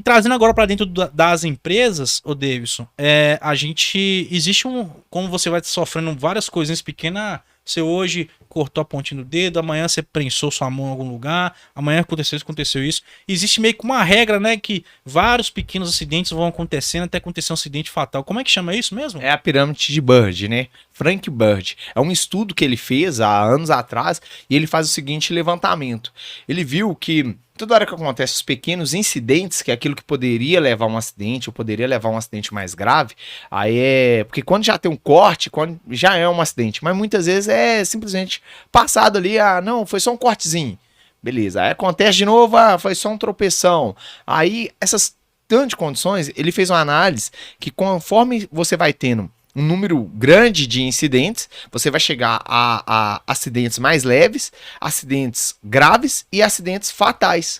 E trazendo agora para dentro das empresas, ô Davidson, existe como você vai sofrendo várias coisinhas pequenas, você hoje cortou a pontinha do dedo, amanhã você prensou sua mão em algum lugar, amanhã aconteceu isso. Existe meio que uma regra, né, que vários pequenos acidentes vão acontecendo até acontecer um acidente fatal. Como é que chama isso mesmo? É a pirâmide de Bird, né? Frank Bird. É um estudo que ele fez há anos atrás e ele faz o seguinte levantamento. Ele viu que toda hora que acontece os pequenos incidentes, que é aquilo que poderia levar a um acidente, ou poderia levar a um acidente mais grave, aí porque quando já tem um corte, quando já é um acidente, mas muitas vezes é simplesmente passado ali, não, foi só um cortezinho. Beleza, aí acontece de novo, foi só um tropeção. Aí essas tantas condições, ele fez uma análise que conforme você vai tendo um número grande de incidentes, você vai chegar a acidentes mais leves, acidentes graves e acidentes fatais.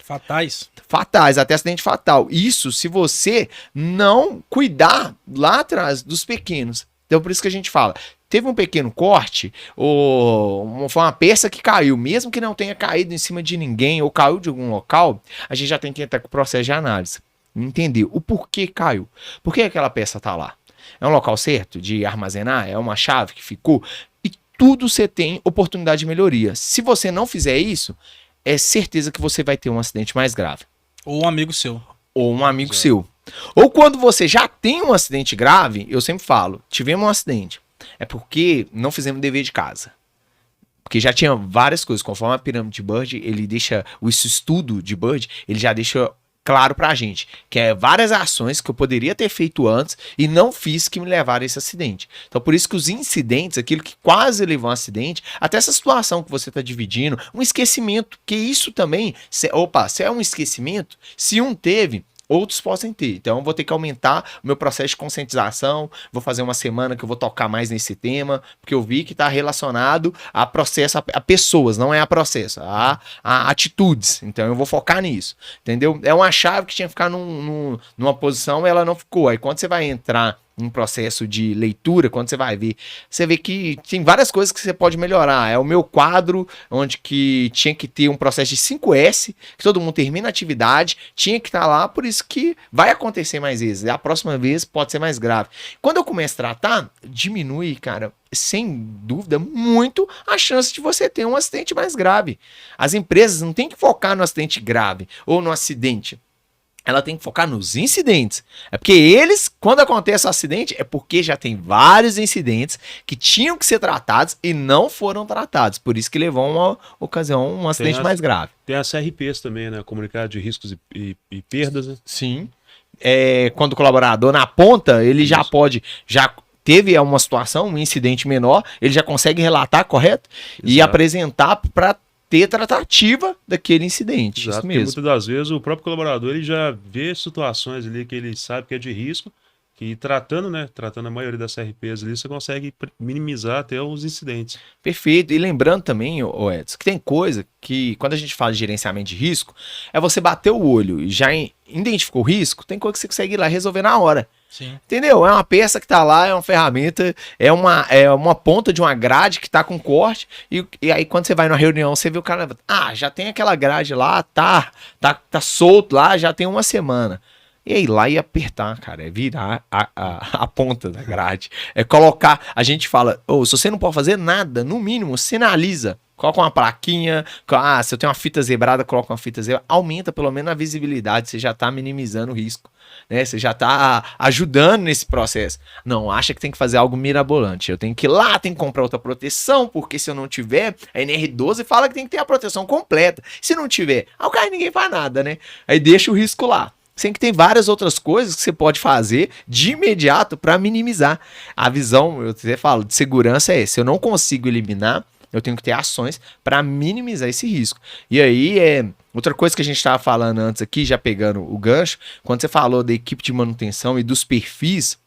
Fatais, até acidente fatal. Isso se você não cuidar lá atrás dos pequenos. Então por isso que a gente fala, teve um pequeno corte, ou foi uma peça que caiu, mesmo que não tenha caído em cima de ninguém ou caiu de algum local, a gente já tem que entrar com o processo de análise. Entender o porquê caiu. Por que aquela peça está lá? É um local certo de armazenar? É uma chave que ficou? E tudo você tem oportunidade de melhoria. Se você não fizer isso, é certeza que você vai ter um acidente mais grave. Ou um amigo seu. Ou um amigo seu. Ou quando você já tem um acidente grave, eu sempre falo, tivemos um acidente, é porque não fizemos dever de casa. Porque já tinha várias coisas, conforme a pirâmide de Bird, ele deixa, esse estudo de Bird, ele já deixa claro pra gente, que é várias ações que eu poderia ter feito antes e não fiz que me levaram a esse acidente. Então por isso que os incidentes, aquilo que quase levou a um acidente, até essa situação que você está dividindo, um esquecimento, que isso também, se é um esquecimento, se um teve, outros podem ter. Então eu vou ter que aumentar o meu processo de conscientização, vou fazer uma semana que eu vou tocar mais nesse tema, porque eu vi que está relacionado a processo, a pessoas, não é a processo, a atitudes. Então eu vou focar nisso, entendeu? É uma chave que tinha que ficar numa posição, ela não ficou. Aí quando você vai entrar um processo de leitura, quando você vai ver, você vê que tem várias coisas que você pode melhorar. É o meu quadro, onde que tinha que ter um processo de 5S, que todo mundo termina a atividade, tinha que estar lá, por isso que vai acontecer mais vezes. A próxima vez pode ser mais grave. Quando eu começo a tratar, diminui, cara, sem dúvida, muito a chance de você ter um acidente mais grave. As empresas não têm que focar no acidente grave ou no acidente. Ela tem que focar nos incidentes. É porque eles, quando acontece o acidente, é porque já tem vários incidentes que tinham que ser tratados e não foram tratados. Por isso que levou a uma ocasião, um acidente mais grave. Tem as CRPs também, né? Comunicado de riscos e perdas, né? Sim. Quando o colaborador na ponta, ele já pode... já teve uma situação, um incidente menor, ele já consegue relatar, correto? Exato. E apresentar para ter tratativa daquele incidente. Exato, isso mesmo. Muitas das vezes o próprio colaborador ele já vê situações ali que ele sabe que é de risco, que tratando a maioria das CRPs ali, você consegue minimizar até os incidentes. Perfeito. E lembrando também, Edson, que tem coisa que, quando a gente fala de gerenciamento de risco, é você bater o olho e já identificou o risco, tem coisa que você consegue ir lá resolver na hora. Sim. Entendeu? É uma peça que tá lá, é uma ferramenta, é uma ponta de uma grade que tá com corte, e aí quando você vai numa reunião, você vê o cara, já tem aquela grade lá, tá solto lá, já tem uma semana. E aí lá e apertar, cara, é virar a ponta da grade, é colocar, a gente fala, se você não pode fazer nada, no mínimo, sinaliza. Coloca uma plaquinha, se eu tenho uma fita zebrada, coloca uma fita zebrada, aumenta pelo menos a visibilidade, você já está minimizando o risco, né? Você já está ajudando nesse processo. Não acha que tem que fazer algo mirabolante, eu tenho que ir lá, tem que comprar outra proteção, porque se eu não tiver, a NR12 fala que tem que ter a proteção completa, se não tiver, o cara ninguém faz nada, né? Aí deixa o risco lá. Sem que tem várias outras coisas que você pode fazer de imediato para minimizar. A visão, eu até falo, de segurança é essa, eu não consigo eliminar, eu tenho que ter ações para minimizar esse risco. E aí, outra coisa que a gente estava falando antes aqui, já pegando o gancho, quando você falou da equipe de manutenção e dos perfis,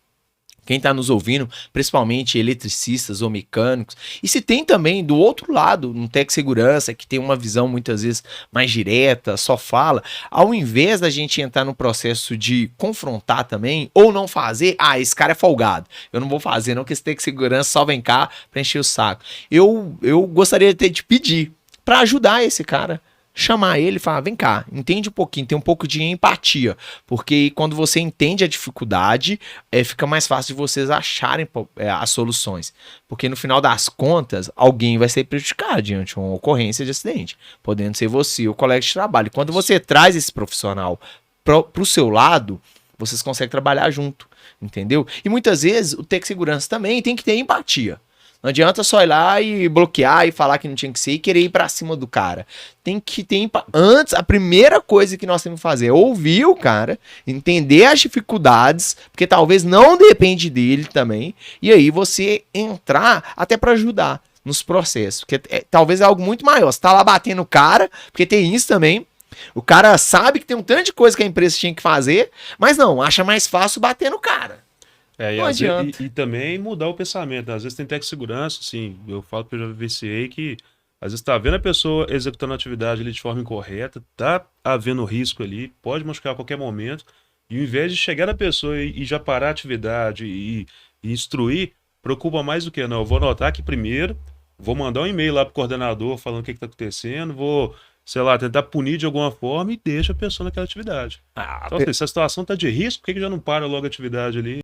quem está nos ouvindo, principalmente eletricistas ou mecânicos, e se tem também do outro lado, um técnico de segurança que tem uma visão muitas vezes mais direta, só fala, ao invés da gente entrar no processo de confrontar também, ou não fazer, esse cara é folgado, eu não vou fazer não, que esse técnico de segurança só vem cá para encher o saco. Eu gostaria de te pedir para ajudar esse cara. chamar ele e falar, vem cá, entende um pouquinho, tem um pouco de empatia, porque quando você entende a dificuldade, fica mais fácil de vocês acharem as soluções, porque no final das contas, alguém vai ser prejudicado diante de uma ocorrência de acidente, podendo ser você ou o colega de trabalho. Quando você traz esse profissional pro seu lado, vocês conseguem trabalhar junto, entendeu? E muitas vezes o Tec Segurança também tem que ter empatia. Não adianta só ir lá e bloquear e falar que não tinha que ser e querer ir pra cima do cara. Tem que ter antes, a primeira coisa que nós temos que fazer é ouvir o cara, entender as dificuldades, porque talvez não depende dele também, e aí você entrar até pra ajudar nos processos, porque talvez é algo muito maior. Você tá lá batendo o cara, porque tem isso também. O cara sabe que tem um tanto de coisa que a empresa tinha que fazer, mas não, acha mais fácil bater no cara. Não adianta. E também mudar o pensamento, né? Às vezes tem Tec Segurança, assim, eu falo que eu já vivenciei que às vezes tá vendo a pessoa executando a atividade ali de forma incorreta, tá havendo risco ali, pode machucar a qualquer momento, e ao invés de chegar na pessoa e já parar a atividade e instruir, preocupa mais do que, não, eu vou anotar aqui primeiro, vou mandar um e-mail lá pro coordenador falando o que tá acontecendo, vou, sei lá, tentar punir de alguma forma e deixa a pessoa naquela atividade. Então, assim, se a situação tá de risco, por que já não para logo a atividade ali?